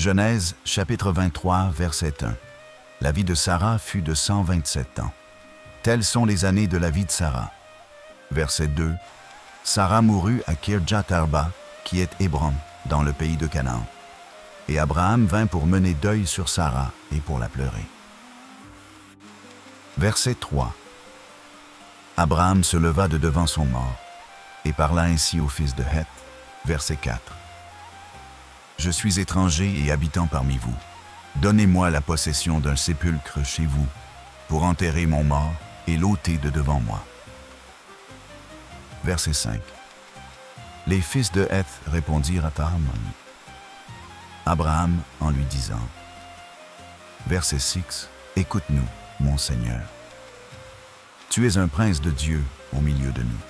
Genèse, chapitre 23, verset 1. La vie de Sarah fut de 127 ans. Telles sont les années de la vie de Sarah. Verset 2. Sarah mourut à Kirjat-Arba, qui est Hébron, dans le pays de Canaan. Et Abraham vint pour mener deuil sur Sarah et pour la pleurer. Verset 3. Abraham se leva de devant son mort et parla ainsi au fils de Heth. Verset 4. Je suis étranger et habitant parmi vous. Donnez-moi la possession d'un sépulcre chez vous pour enterrer mon mort et l'ôter de devant moi. Verset 5. Les fils de Heth répondirent à Abraham en lui disant, verset 6, écoute-nous, mon Seigneur. Tu es un prince de Dieu au milieu de nous.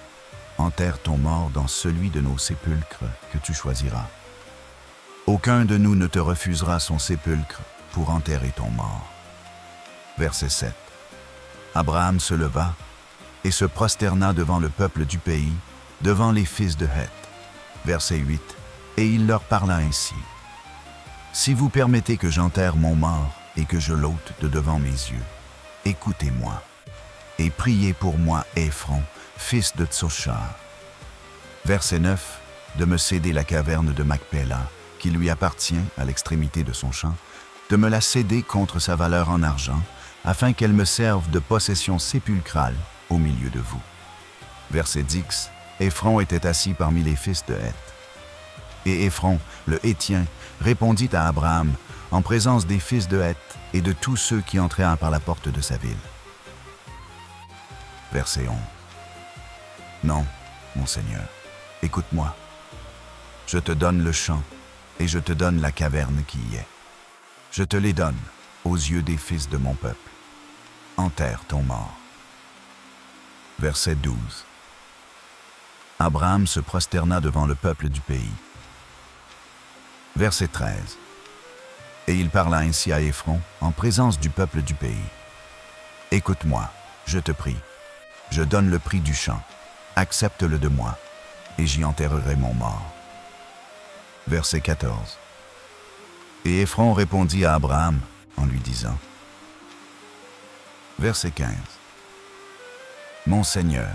Enterre ton mort dans celui de nos sépulcres que tu choisiras. Aucun de nous ne te refusera son sépulcre pour enterrer ton mort. Verset 7. Abraham se leva et se prosterna devant le peuple du pays, devant les fils de Heth. Verset 8. Et il leur parla ainsi. Si vous permettez que j'enterre mon mort et que je l'ôte de devant mes yeux, écoutez-moi et priez pour moi Éphron, fils de Tsochar. Verset 9. De me céder la caverne de Macpéla, qui lui appartient à l'extrémité de son champ, de me la céder contre sa valeur en argent, afin qu'elle me serve de possession sépulcrale au milieu de vous. Verset 10. Éphron était assis parmi les fils de Heth. Et Éphron, le Héthien, répondit à Abraham en présence des fils de Heth et de tous ceux qui entrèrent par la porte de sa ville. Verset 11. Non, mon Seigneur, écoute-moi. Je te donne le champ et je te donne la caverne qui y est. Je te les donne aux yeux des fils de mon peuple. Enterre ton mort. Verset 12. Abraham se prosterna devant le peuple du pays. Verset 13. Et il parla ainsi à Éphron en présence du peuple du pays. Écoute-moi, je te prie. Je donne le prix du champ. Accepte-le de moi, et j'y enterrerai mon mort. Verset 14. Et Éphron répondit à Abraham en lui disant, verset 15. Mon Seigneur,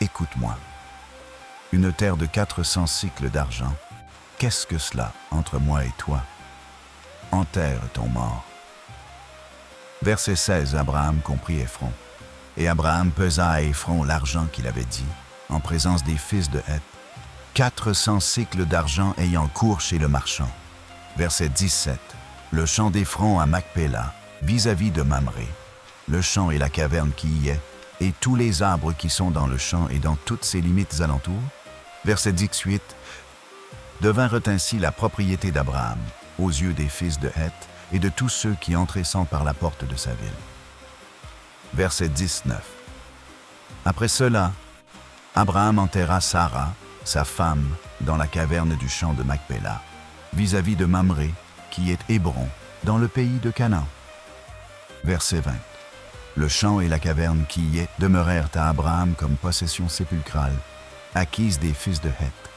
écoute-moi. Une terre de 400 cycles d'argent, qu'est-ce que cela entre moi et toi? Enterre ton mort. Verset 16. Abraham comprit Éphron. Et Abraham pesa à Éphron l'argent qu'il avait dit, en présence des fils de Heth, 400 cycles d'argent ayant cours chez le marchand. Verset 17. Le champ d'Éphron à Macpéla, vis-à-vis de Mamré, le champ et la caverne qui y est, et tous les arbres qui sont dans le champ et dans toutes ses limites alentours. Verset 18. Devinrent ainsi la propriété d'Abraham, aux yeux des fils de Heth et de tous ceux qui entraient par la porte de sa ville. Verset 19. Après cela, Abraham enterra Sarah, sa femme, dans la caverne du champ de Macpéla, vis-à-vis de Mamré, qui est Hébron, dans le pays de Canaan. Verset 20. Le champ et la caverne qui y est demeurèrent à Abraham comme possession sépulcrale, acquise des fils de Heth.